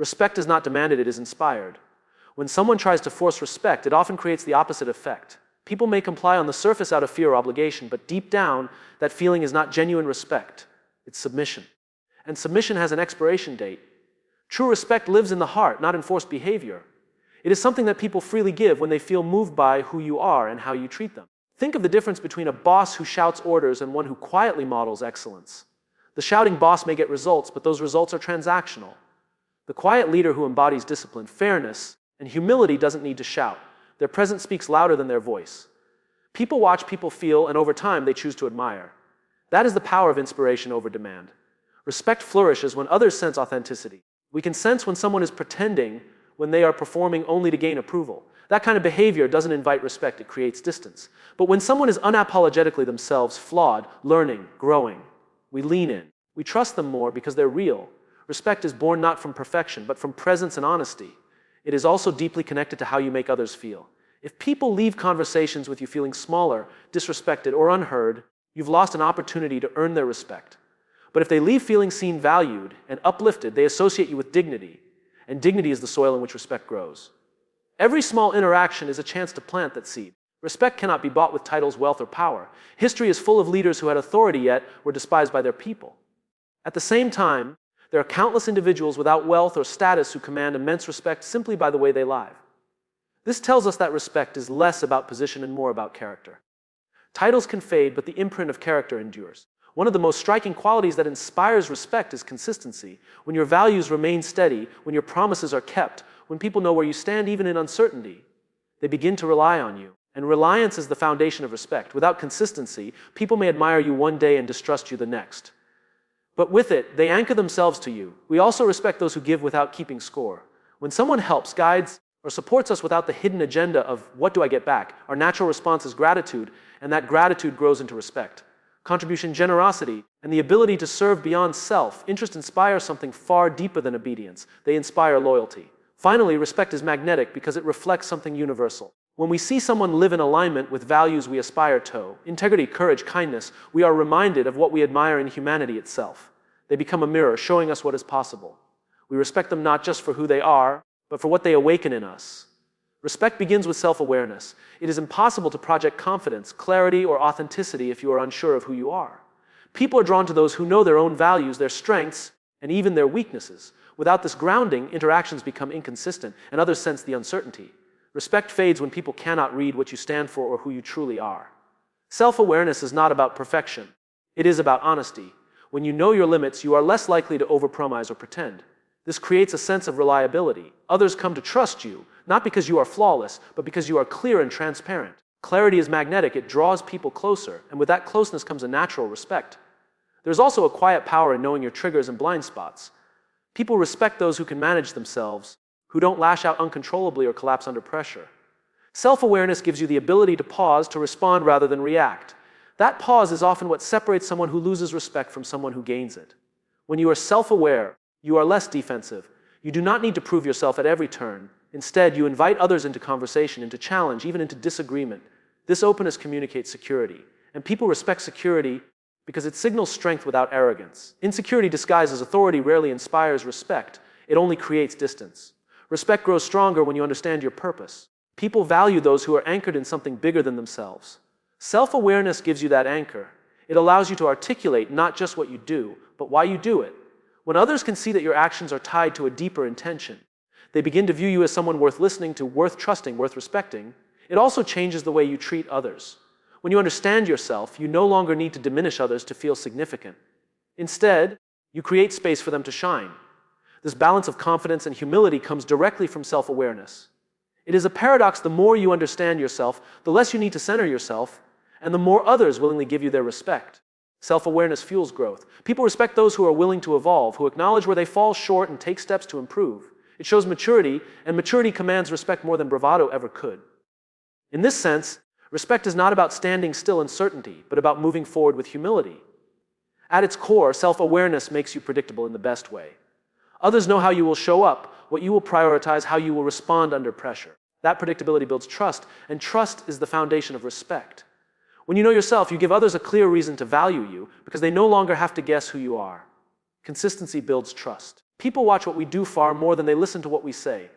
Respect is not demanded, it is inspired. When someone tries to force respect, it often creates the opposite effect. People may comply on the surface out of fear or obligation, but deep down, that feeling is not genuine respect. It's submission. And submission has an expiration date. True respect lives in the heart, not in forced behavior. It is something that people freely give when they feel moved by who you are and how you treat them. Think of the difference between a boss who shouts orders and one who quietly models excellence. The shouting boss may get results, but those results are transactional. The quiet leader who embodies discipline, fairness, and humility doesn't need to shout. Their presence speaks louder than their voice. People watch, people feel, and over time they choose to admire. That is the power of inspiration over demand. Respect flourishes when others sense authenticity. We can sense when someone is pretending, when they are performing only to gain approval. That kind of behavior doesn't invite respect, it creates distance. But when someone is unapologetically themselves, flawed, learning, growing, we lean in. We trust them more because they're real. Respect is born not from perfection, but from presence and honesty. It is also deeply connected to how you make others feel. If people leave conversations with you feeling smaller, disrespected, or unheard, you've lost an opportunity to earn their respect. But if they leave feeling seen, valued, and uplifted, they associate you with dignity. And dignity is the soil in which respect grows. Every small interaction is a chance to plant that seed. Respect cannot be bought with titles, wealth, or power. History is full of leaders who had authority yet were despised by their people. At the same time, there are countless individuals without wealth or status who command immense respect simply by the way they live. This tells us that respect is less about position and more about character. Titles can fade, but the imprint of character endures. One of the most striking qualities that inspires respect is consistency. When your values remain steady, when your promises are kept, when people know where you stand even in uncertainty, they begin to rely on you. And reliance is the foundation of respect. Without consistency, people may admire you one day and distrust you the next. But with it, they anchor themselves to you. We also respect those who give without keeping score. When someone helps, guides, or supports us without the hidden agenda of what do I get back, our natural response is gratitude, and that gratitude grows into respect. Contribution, generosity, and the ability to serve beyond self. Interest inspires something far deeper than obedience. They inspire loyalty. Finally, respect is magnetic because it reflects something universal. When we see someone live in alignment with values we aspire to, integrity, courage, kindness, we are reminded of what we admire in humanity itself. They become a mirror, showing us what is possible. We respect them not just for who they are, but for what they awaken in us. Respect begins with self-awareness. It is impossible to project confidence, clarity, or authenticity if you are unsure of who you are. People are drawn to those who know their own values, their strengths, and even their weaknesses. Without this grounding, interactions become inconsistent, and others sense the uncertainty. Respect fades when people cannot read what you stand for or who you truly are. Self-awareness is not about perfection. It is about honesty. When you know your limits, you are less likely to overpromise or pretend. This creates a sense of reliability. Others come to trust you, not because you are flawless, but because you are clear and transparent. Clarity is magnetic. It draws people closer, and with that closeness comes a natural respect. There's also a quiet power in knowing your triggers and blind spots. People respect those who can manage themselves, who don't lash out uncontrollably or collapse under pressure. Self-awareness gives you the ability to pause, to respond rather than react. That pause is often what separates someone who loses respect from someone who gains it. When you are self-aware, you are less defensive. You do not need to prove yourself at every turn. Instead, you invite others into conversation, into challenge, even into disagreement. This openness communicates security. And people respect security because it signals strength without arrogance. Insecurity disguised as authority rarely inspires respect. It only creates distance. Respect grows stronger when you understand your purpose. People value those who are anchored in something bigger than themselves. Self-awareness gives you that anchor. It allows you to articulate not just what you do, but why you do it. When others can see that your actions are tied to a deeper intention, they begin to view you as someone worth listening to, worth trusting, worth respecting. It also changes the way you treat others. When you understand yourself, you no longer need to diminish others to feel significant. Instead, you create space for them to shine. This balance of confidence and humility comes directly from self-awareness. It is a paradox. The more you understand yourself, the less you need to center yourself, and the more others willingly give you their respect. Self-awareness fuels growth. People respect those who are willing to evolve, who acknowledge where they fall short and take steps to improve. It shows maturity, and maturity commands respect more than bravado ever could. In this sense, respect is not about standing still in certainty, but about moving forward with humility. At its core, self-awareness makes you predictable in the best way. Others know how you will show up, what you will prioritize, how you will respond under pressure. That predictability builds trust, and trust is the foundation of respect. When you know yourself, you give others a clear reason to value you because they no longer have to guess who you are. Consistency builds trust. People watch what we do far more than they listen to what we say.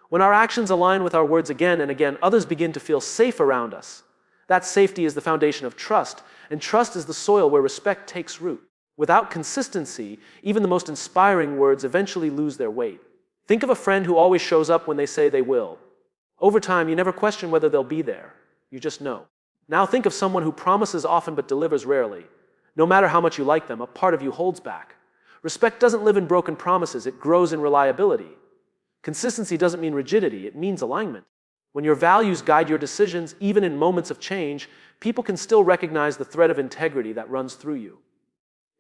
When our actions align with our words again and again, others begin to feel safe around us. That safety is the foundation of trust, and trust is the soil where respect takes root. Without consistency, even the most inspiring words eventually lose their weight. Think of a friend who always shows up when they say they will. Over time, you never question whether they'll be there. You just know. Now think of someone who promises often but delivers rarely. No matter how much you like them, a part of you holds back. Respect doesn't live in broken promises, it grows in reliability. Consistency doesn't mean rigidity, it means alignment. When your values guide your decisions, even in moments of change, people can still recognize the thread of integrity that runs through you.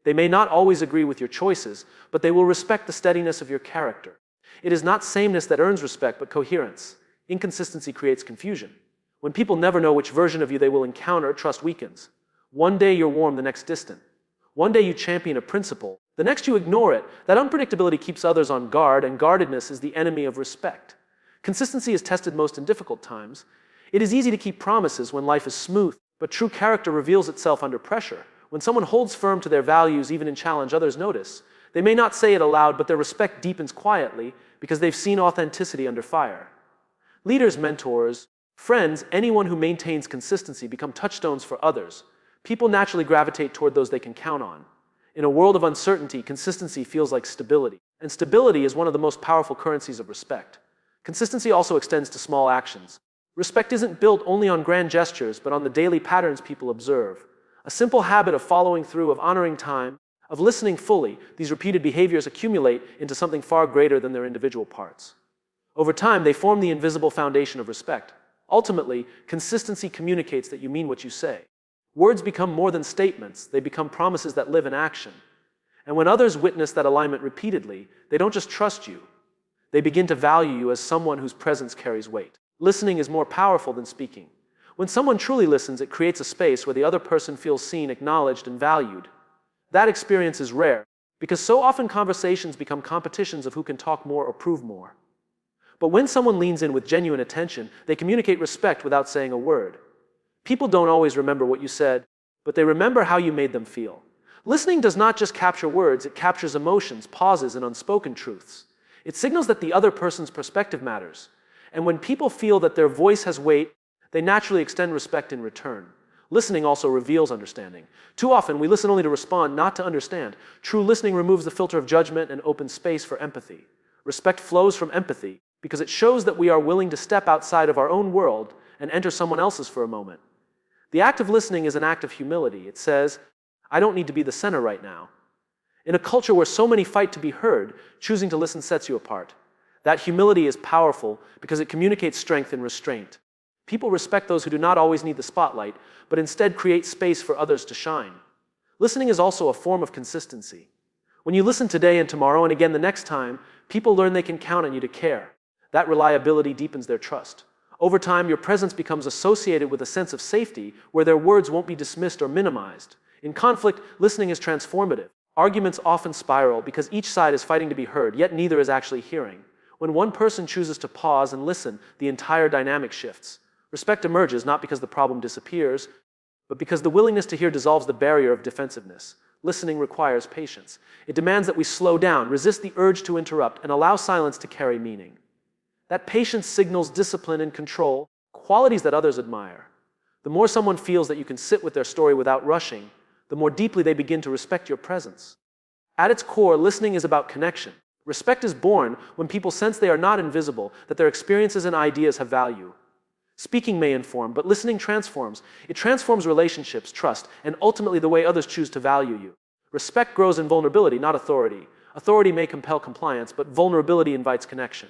They may not always agree with your choices, but they will respect the steadiness of your character. It is not sameness that earns respect, but coherence. Inconsistency creates confusion. When people never know which version of you they will encounter, trust weakens. One day you're warm, the next distant. One day you champion a principle, the next you ignore it. That unpredictability keeps others on guard, and guardedness is the enemy of respect. Consistency is tested most in difficult times. It is easy to keep promises when life is smooth, but true character reveals itself under pressure. When someone holds firm to their values, even in challenge, others notice. They may not say it aloud, but their respect deepens quietly because they've seen authenticity under fire. Leaders, mentors, friends, anyone who maintains consistency become touchstones for others. People naturally gravitate toward those they can count on. In a world of uncertainty, consistency feels like stability. And stability is one of the most powerful currencies of respect. Consistency also extends to small actions. Respect isn't built only on grand gestures, but on the daily patterns people observe. A simple habit of following through, of honoring time, of listening fully, these repeated behaviors accumulate into something far greater than their individual parts. Over time, they form the invisible foundation of respect. Ultimately, consistency communicates that you mean what you say. Words become more than statements, they become promises that live in action. And when others witness that alignment repeatedly, they don't just trust you, they begin to value you as someone whose presence carries weight. Listening is more powerful than speaking. When someone truly listens, it creates a space where the other person feels seen, acknowledged, and valued. That experience is rare, because so often conversations become competitions of who can talk more or prove more. But when someone leans in with genuine attention, they communicate respect without saying a word. People don't always remember what you said, but they remember how you made them feel. Listening does not just capture words, it captures emotions, pauses, and unspoken truths. It signals that the other person's perspective matters. And when people feel that their voice has weight, they naturally extend respect in return. Listening also reveals understanding. Too often, we listen only to respond, not to understand. True listening removes the filter of judgment and opens space for empathy. Respect flows from empathy because it shows that we are willing to step outside of our own world and enter someone else's for a moment. The act of listening is an act of humility. It says, I don't need to be the center right now. In a culture where so many fight to be heard, choosing to listen sets you apart. That humility is powerful because it communicates strength and restraint. People respect those who do not always need the spotlight, but instead create space for others to shine. Listening is also a form of consistency. When you listen today and tomorrow and again the next time, people learn they can count on you to care. That reliability deepens their trust. Over time, your presence becomes associated with a sense of safety where their words won't be dismissed or minimized. In conflict, listening is transformative. Arguments often spiral because each side is fighting to be heard, yet neither is actually hearing. When one person chooses to pause and listen, the entire dynamic shifts. Respect emerges not because the problem disappears, but because the willingness to hear dissolves the barrier of defensiveness. Listening requires patience. It demands that we slow down, resist the urge to interrupt, and allow silence to carry meaning. That patience signals discipline and control, qualities that others admire. The more someone feels that you can sit with their story without rushing, the more deeply they begin to respect your presence. At its core, listening is about connection. Respect is born when people sense they are not invisible, that their experiences and ideas have value. Speaking may inform, but listening transforms. It transforms relationships, trust, and ultimately the way others choose to value you. Respect grows in vulnerability, not authority. Authority may compel compliance, but vulnerability invites connection.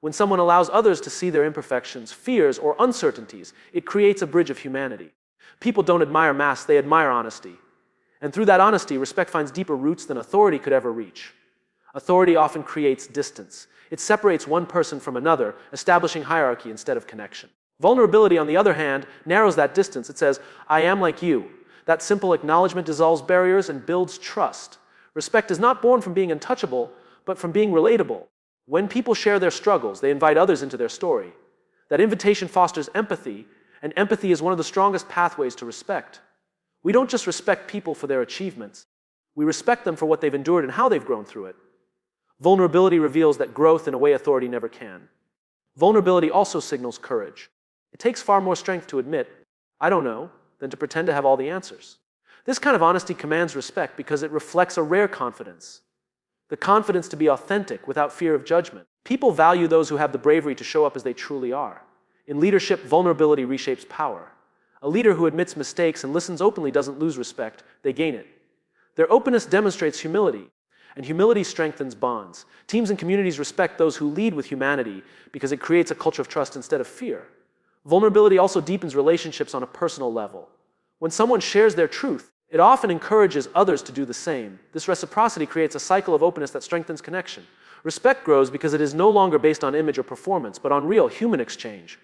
When someone allows others to see their imperfections, fears, or uncertainties, it creates a bridge of humanity. People don't admire masks, they admire honesty. And through that honesty, respect finds deeper roots than authority could ever reach. Authority often creates distance. It separates one person from another, establishing hierarchy instead of connection. Vulnerability, on the other hand, narrows that distance. It says, I am like you. That simple acknowledgement dissolves barriers and builds trust. Respect is not born from being untouchable, but from being relatable. When people share their struggles, they invite others into their story. That invitation fosters empathy, and empathy is one of the strongest pathways to respect. We don't just respect people for their achievements. We respect them for what they've endured and how they've grown through it. Vulnerability reveals that growth in a way authority never can. Vulnerability also signals courage. It takes far more strength to admit, "I don't know," than to pretend to have all the answers. This kind of honesty commands respect because it reflects a rare confidence. The confidence to be authentic without fear of judgment. People value those who have the bravery to show up as they truly are. In leadership, vulnerability reshapes power. A leader who admits mistakes and listens openly doesn't lose respect, they gain it. Their openness demonstrates humility, and humility strengthens bonds. Teams and communities respect those who lead with humanity because it creates a culture of trust instead of fear. Vulnerability also deepens relationships on a personal level. When someone shares their truth, it often encourages others to do the same. This reciprocity creates a cycle of openness that strengthens connection. Respect grows because it is no longer based on image or performance, but on real human exchange.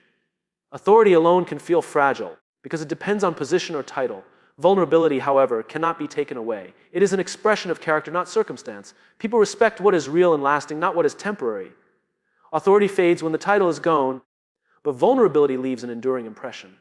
Authority alone can feel fragile because it depends on position or title. Vulnerability, however, cannot be taken away. It is an expression of character, not circumstance. People respect what is real and lasting, not what is temporary. Authority fades when the title is gone, but vulnerability leaves an enduring impression.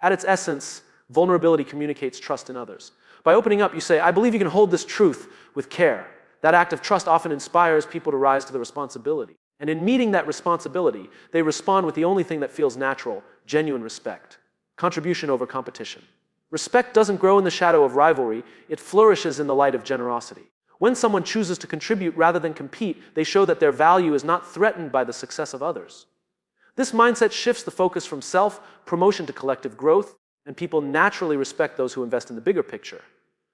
At its essence, vulnerability communicates trust in others. By opening up, you say, "I believe you can hold this truth with care." That act of trust often inspires people to rise to the responsibility. And in meeting that responsibility, they respond with the only thing that feels natural, genuine respect. Contribution over competition. Respect doesn't grow in the shadow of rivalry, it flourishes in the light of generosity. When someone chooses to contribute rather than compete, they show that their value is not threatened by the success of others. This mindset shifts the focus from self-promotion to collective growth, and people naturally respect those who invest in the bigger picture.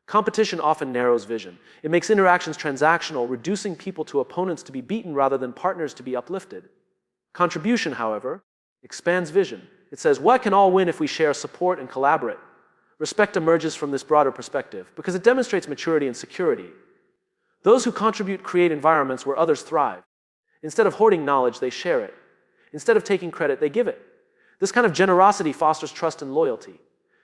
Competition often narrows vision. It makes interactions transactional, reducing people to opponents to be beaten rather than partners to be uplifted. Contribution, however, expands vision. It says, what can all win if we share, support, and collaborate? Respect emerges from this broader perspective because it demonstrates maturity and security. Those who contribute create environments where others thrive. Instead of hoarding knowledge, they share it. Instead of taking credit, they give it. This kind of generosity fosters trust and loyalty.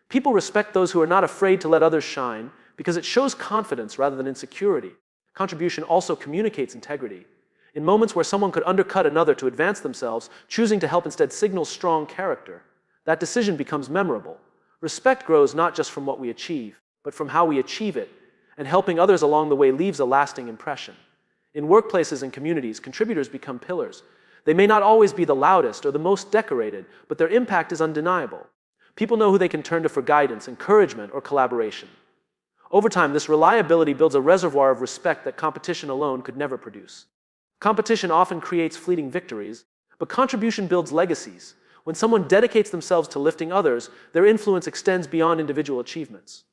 People respect those who are not afraid to let others shine because it shows confidence rather than insecurity. Contribution also communicates integrity. In moments where someone could undercut another to advance themselves, choosing to help instead signals strong character. That decision becomes memorable. Respect grows not just from what we achieve, but from how we achieve it, and helping others along the way leaves a lasting impression. In workplaces and communities, contributors become pillars. They may not always be the loudest or the most decorated, but their impact is undeniable. People know who they can turn to for guidance, encouragement, or collaboration. Over time, this reliability builds a reservoir of respect that competition alone could never produce. Competition often creates fleeting victories, but contribution builds legacies. When someone dedicates themselves to lifting others, their influence extends beyond individual achievements.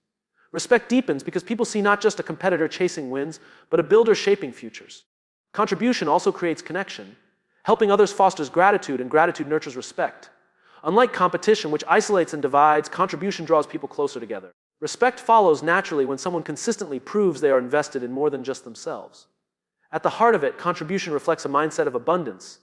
Respect deepens because people see not just a competitor chasing wins, but a builder shaping futures. Contribution also creates connection. Helping others fosters gratitude, and gratitude nurtures respect. Unlike competition, which isolates and divides, contribution draws people closer together. Respect follows naturally when someone consistently proves they are invested in more than just themselves. At the heart of it, contribution reflects a mindset of abundance.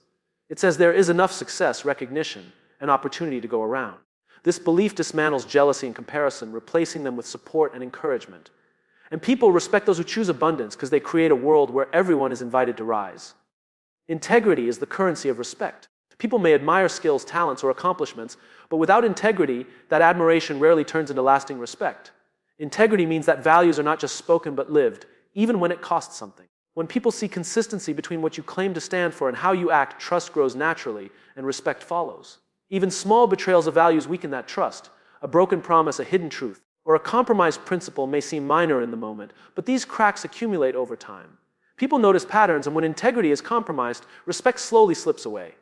It says there is enough success, recognition, and opportunity to go around. This belief dismantles jealousy and comparison, replacing them with support and encouragement. And people respect those who choose abundance because they create a world where everyone is invited to rise. Integrity is the currency of respect. People may admire skills, talents, or accomplishments, but without integrity, that admiration rarely turns into lasting respect. Integrity means that values are not just spoken but lived, even when it costs something. When people see consistency between what you claim to stand for and how you act, trust grows naturally, and respect follows. Even small betrayals of values weaken that trust. A broken promise, a hidden truth, or a compromised principle may seem minor in the moment, but these cracks accumulate over time. People notice patterns, and when integrity is compromised, respect slowly slips away.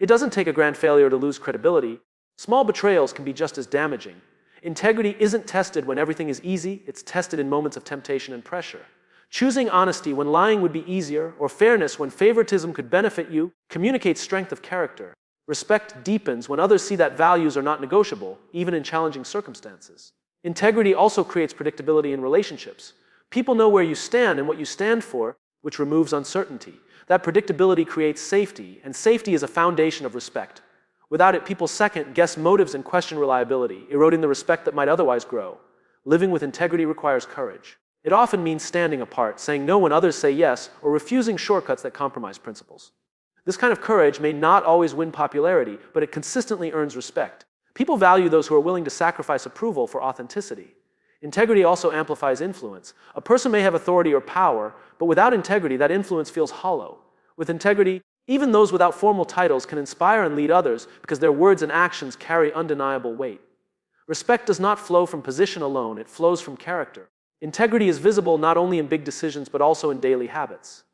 It doesn't take a grand failure to lose credibility. Small betrayals can be just as damaging. Integrity isn't tested when everything is easy, it's tested in moments of temptation and pressure. Choosing honesty when lying would be easier, or fairness when favoritism could benefit you, communicates strength of character. Respect deepens when others see that values are not negotiable, even in challenging circumstances. Integrity also creates predictability in relationships. People know where you stand and what you stand for, which removes uncertainty. That predictability creates safety, and safety is a foundation of respect. Without it, people second-guess motives and question reliability, eroding the respect that might otherwise grow. Living with integrity requires courage. It often means standing apart, saying no when others say yes, or refusing shortcuts that compromise principles. This kind of courage may not always win popularity, but it consistently earns respect. People value those who are willing to sacrifice approval for authenticity. Integrity also amplifies influence. A person may have authority or power, but without integrity, that influence feels hollow. With integrity, even those without formal titles can inspire and lead others because their words and actions carry undeniable weight. Respect does not flow from position alone, it flows from character. Integrity is visible not only in big decisions but also in daily habits.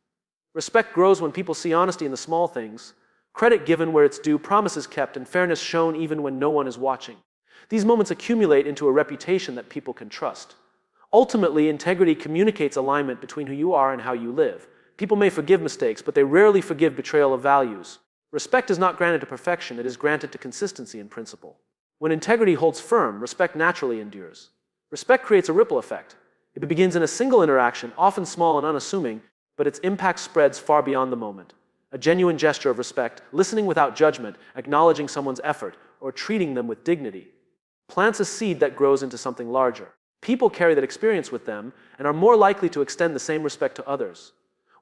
Respect grows when people see honesty in the small things, credit given where it's due, promises kept, and fairness shown even when no one is watching. These moments accumulate into a reputation that people can trust. Ultimately, integrity communicates alignment between who you are and how you live. People may forgive mistakes, but they rarely forgive betrayal of values. Respect is not granted to perfection, it is granted to consistency and principle. When integrity holds firm, respect naturally endures. Respect creates a ripple effect. It begins in a single interaction, often small and unassuming, but its impact spreads far beyond the moment. A genuine gesture of respect, listening without judgment, acknowledging someone's effort, or treating them with dignity, plants a seed that grows into something larger. People carry that experience with them and are more likely to extend the same respect to others.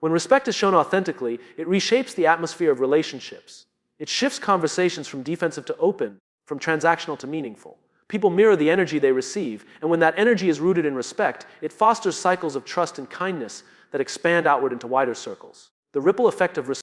When respect is shown authentically, it reshapes the atmosphere of relationships. It shifts conversations from defensive to open, from transactional to meaningful. People mirror the energy they receive, and when that energy is rooted in respect, it fosters cycles of trust and kindness that expand outward into wider circles. The ripple effect of respect